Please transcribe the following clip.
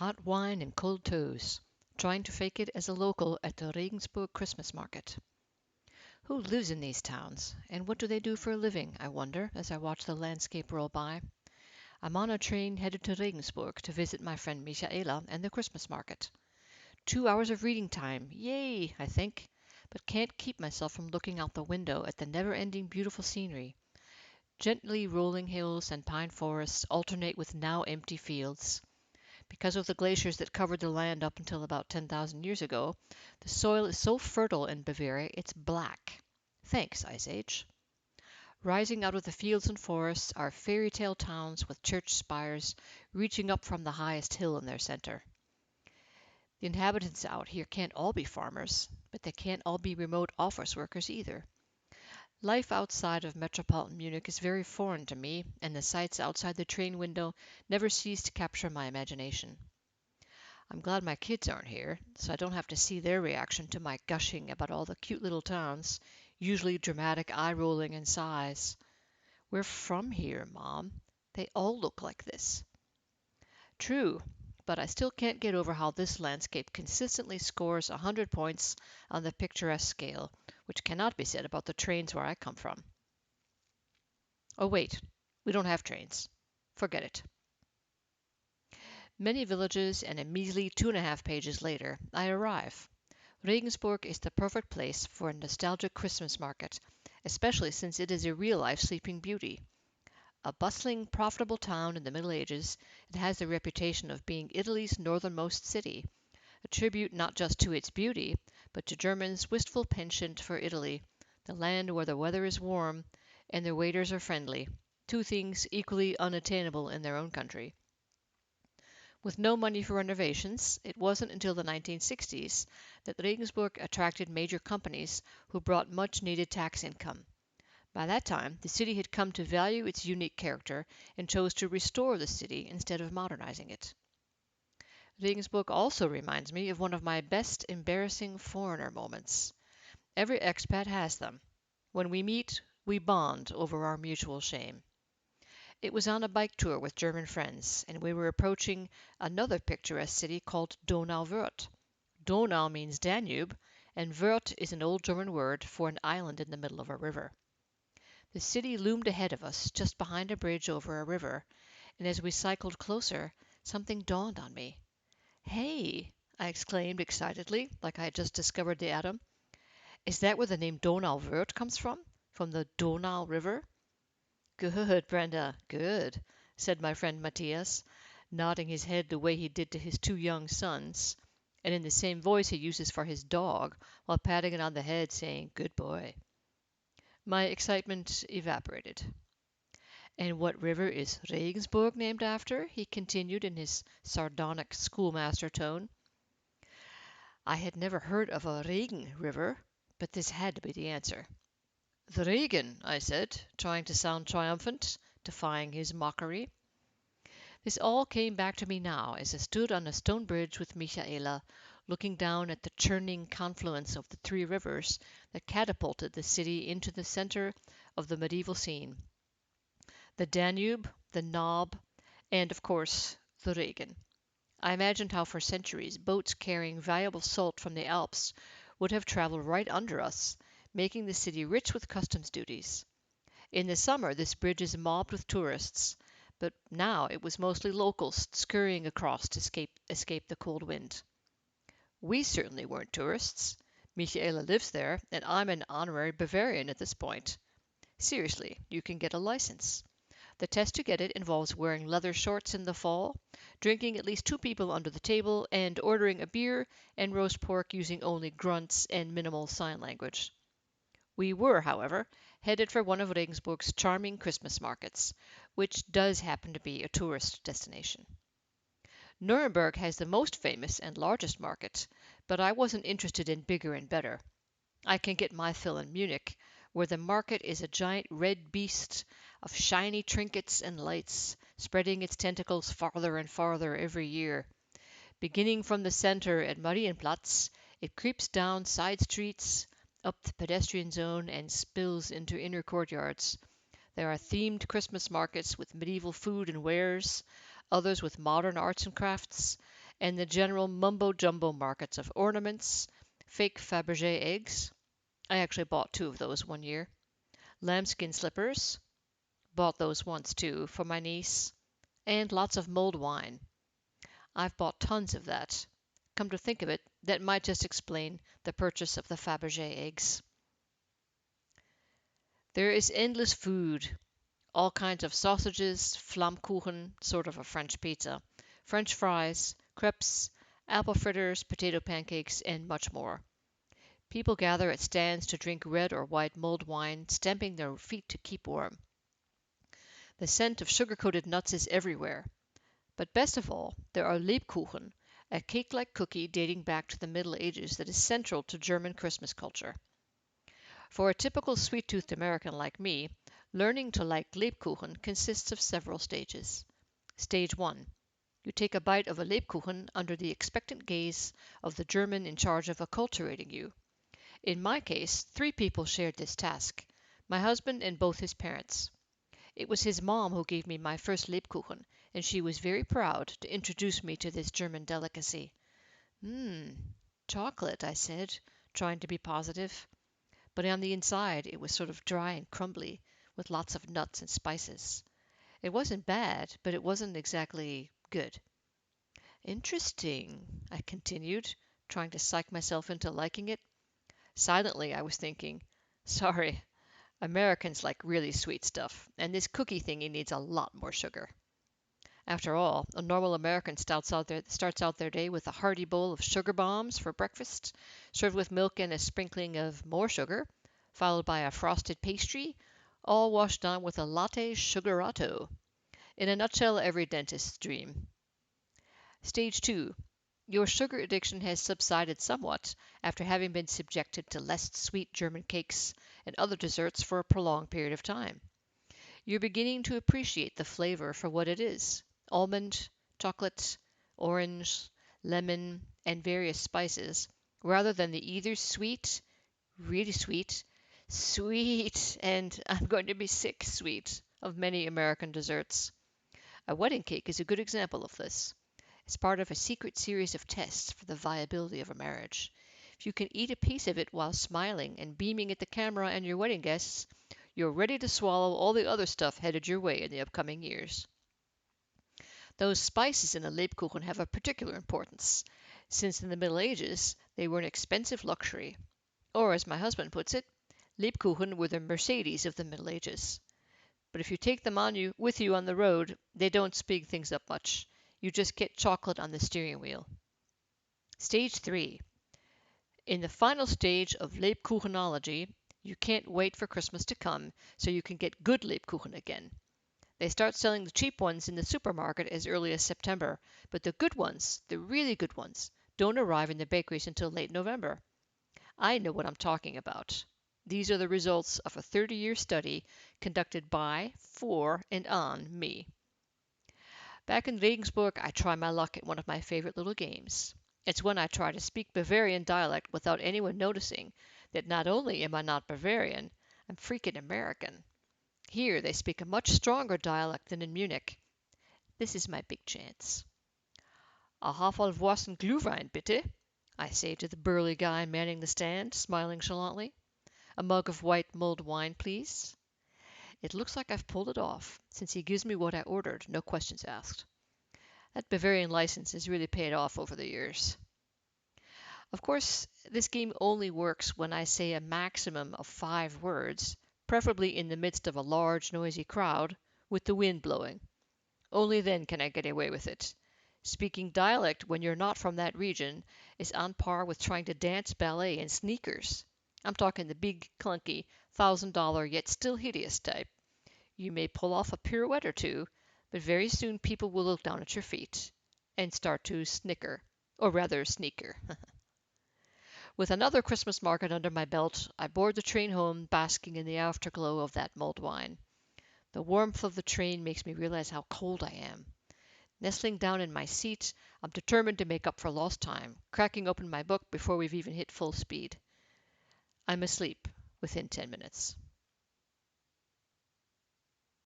hot wine and cold toes, trying to fake it as a local at the Regensburg Christmas market. Who lives in these towns, and what do they do for a living, I wonder, as I watch the landscape roll by. I'm on a train headed to Regensburg to visit my friend Michaela and the Christmas market. 2 hours of reading time, yay, I think, but can't keep myself from looking out the window at the never-ending beautiful scenery. Gently rolling hills and pine forests alternate with now empty fields. Because of the glaciers that covered the land up until about 10,000 years ago, the soil is so fertile in Bavaria it's black. Thanks, Ice Age. Rising out of the fields and forests are fairy tale towns with church spires reaching up from the highest hill in their center. The inhabitants out here can't all be farmers, but they can't all be remote office workers either. Life outside of metropolitan Munich is very foreign to me, and the sights outside the train window never cease to capture my imagination. I'm glad my kids aren't here, so I don't have to see their reaction to my gushing about all the cute little towns, usually dramatic eye-rolling and sighs. We're from here, Mom. They all look like this. True, but I still can't get over how this landscape consistently scores 100 points on the picturesque scale, which cannot be said about the trains where I come from. Oh, wait, we don't have trains. Forget it. Many villages and a measly 2.5 pages later, I arrive. Regensburg is the perfect place for a nostalgic Christmas market, especially since it is a real-life Sleeping Beauty. A bustling, profitable town in the Middle Ages, it has the reputation of being Italy's northernmost city, a tribute not just to its beauty, but to Germans' wistful penchant for Italy, the land where the weather is warm and the waiters are friendly, two things equally unattainable in their own country. With no money for renovations, it wasn't until the 1960s that Regensburg attracted major companies who brought much-needed tax income. By that time, the city had come to value its unique character and chose to restore the city instead of modernizing it. Regensburg also reminds me of one of my best embarrassing foreigner moments. Every expat has them. When we meet, we bond over our mutual shame. It was on a bike tour with German friends, and we were approaching another picturesque city called Donauwörth. Donau means Danube, and Wörth is an old German word for an island in the middle of a river. The city loomed ahead of us, just behind a bridge over a river, and as we cycled closer, something dawned on me. "Hey!" I exclaimed excitedly, like I had just discovered the atom. "Is that where the name Donauwörth comes from? From the Donau River?" "Good, Brenda, good," said my friend Matthias, nodding his head the way he did to his two young sons, and in the same voice he uses for his dog, while patting it on the head, saying, "Good boy." My excitement evaporated. "And what river is Regensburg named after?" he continued in his sardonic schoolmaster tone. I had never heard of a Regen river, but this had to be the answer. "The Regen," I said, trying to sound triumphant, defying his mockery. This all came back to me now as I stood on a stone bridge with Michaela, looking down at the churning confluence of the three rivers that catapulted the city into the center of the medieval scene. The Danube, the Naab, and, of course, the Regen. I imagined how for centuries boats carrying valuable salt from the Alps would have traveled right under us, making the city rich with customs duties. In the summer this bridge is mobbed with tourists, but now it was mostly locals scurrying across to escape the cold wind. We certainly weren't tourists. Michaela lives there, and I'm an honorary Bavarian at this point. Seriously, you can get a license. The test to get it involves wearing leather shorts in the fall, drinking at least two people under the table, and ordering a beer and roast pork using only grunts and minimal sign language. We were, however, headed for one of Regensburg's charming Christmas markets, which does happen to be a tourist destination. Nuremberg has the most famous and largest market, but I wasn't interested in bigger and better. I can get my fill in Munich, where the market is a giant red beast of shiny trinkets and lights, spreading its tentacles farther and farther every year. Beginning from the center at Marienplatz, it creeps down side streets, up the pedestrian zone, and spills into inner courtyards. There are themed Christmas markets with medieval food and wares, others with modern arts and crafts, and the general mumbo-jumbo markets of ornaments, fake Fabergé eggs. I actually bought 2 of those one year. Lambskin slippers. Bought those once too, for my niece. And lots of mulled wine. I've bought tons of that. Come to think of it, that might just explain the purchase of the Fabergé eggs. There is endless food. All kinds of sausages, Flammkuchen, sort of a French pizza, French fries, crepes, apple fritters, potato pancakes, and much more. People gather at stands to drink red or white mulled wine, stamping their feet to keep warm. The scent of sugar-coated nuts is everywhere. But best of all, there are Lebkuchen, a cake-like cookie dating back to the Middle Ages that is central to German Christmas culture. For a typical sweet-toothed American like me, learning to like Lebkuchen consists of several stages. Stage 1. You take a bite of a Lebkuchen under the expectant gaze of the German in charge of acculturating you. In my case, 3 people shared this task: my husband and both his parents. It was his mom who gave me my first Lebkuchen, and she was very proud to introduce me to this German delicacy. Chocolate, I said, trying to be positive. But on the inside it was sort of dry and crumbly, with lots of nuts and spices. It wasn't bad, but it wasn't exactly good. Interesting, I continued, trying to psych myself into liking it. Silently I was thinking, sorry, Americans like really sweet stuff, and this cookie thingy needs a lot more sugar. After all, a normal American starts out their day with a hearty bowl of sugar bombs for breakfast, served with milk and a sprinkling of more sugar, followed by a frosted pastry, all washed down with a latte sugarato. In a nutshell, every dentist's dream. Stage 2. Your sugar addiction has subsided somewhat after having been subjected to less sweet German cakes and other desserts for a prolonged period of time. You're beginning to appreciate the flavor for what it is: almond, chocolate, orange, lemon, and various spices, rather than the either sweet, really sweet, sweet, and I'm going to be sick sweet of many American desserts. A wedding cake is a good example of this. It's part of a secret series of tests for the viability of a marriage. If you can eat a piece of it while smiling and beaming at the camera and your wedding guests, you're ready to swallow all the other stuff headed your way in the upcoming years. Those spices in a Lebkuchen have a particular importance, since in the Middle Ages they were an expensive luxury. Or, as my husband puts it, Lebkuchen were the Mercedes of the Middle Ages. But if you take them with you on the road, they don't speed things up much. You just get chocolate on the steering wheel. Stage 3. In the final stage of Lebkuchenology, you can't wait for Christmas to come so you can get good Lebkuchen again. They start selling the cheap ones in the supermarket as early as September, but the good ones, the really good ones, don't arrive in the bakeries until late November. I know what I'm talking about. These are the results of a 30-year study conducted by, for, and on me. Back in Regensburg, I try my luck at one of my favorite little games. It's when I try to speak Bavarian dialect without anyone noticing that not only am I not Bavarian, I'm freaking American. Here they speak a much stronger dialect than in Munich. This is my big chance. A Haferwurst and Glühwein, bitte, I say to the burly guy manning the stand, smiling chalantly. A mug of white mulled wine, please. It looks like I've pulled it off, since he gives me what I ordered, no questions asked. That Bavarian license has really paid off over the years. Of course, this game only works when I say a maximum of 5 words, preferably in the midst of a large, noisy crowd, with the wind blowing. Only then can I get away with it. Speaking dialect when you're not from that region is on par with trying to dance ballet in sneakers. I'm talking the big, clunky, $1,000 yet still hideous type. You may pull off a pirouette or two, but very soon people will look down at your feet and start to snicker, or rather sneaker. With another Christmas market under my belt, I board the train home, basking in the afterglow of that mulled wine. The warmth of the train makes me realize how cold I am. Nestling down in my seat, I'm determined to make up for lost time, cracking open my book before we've even hit full speed. I'm asleep within 10 minutes.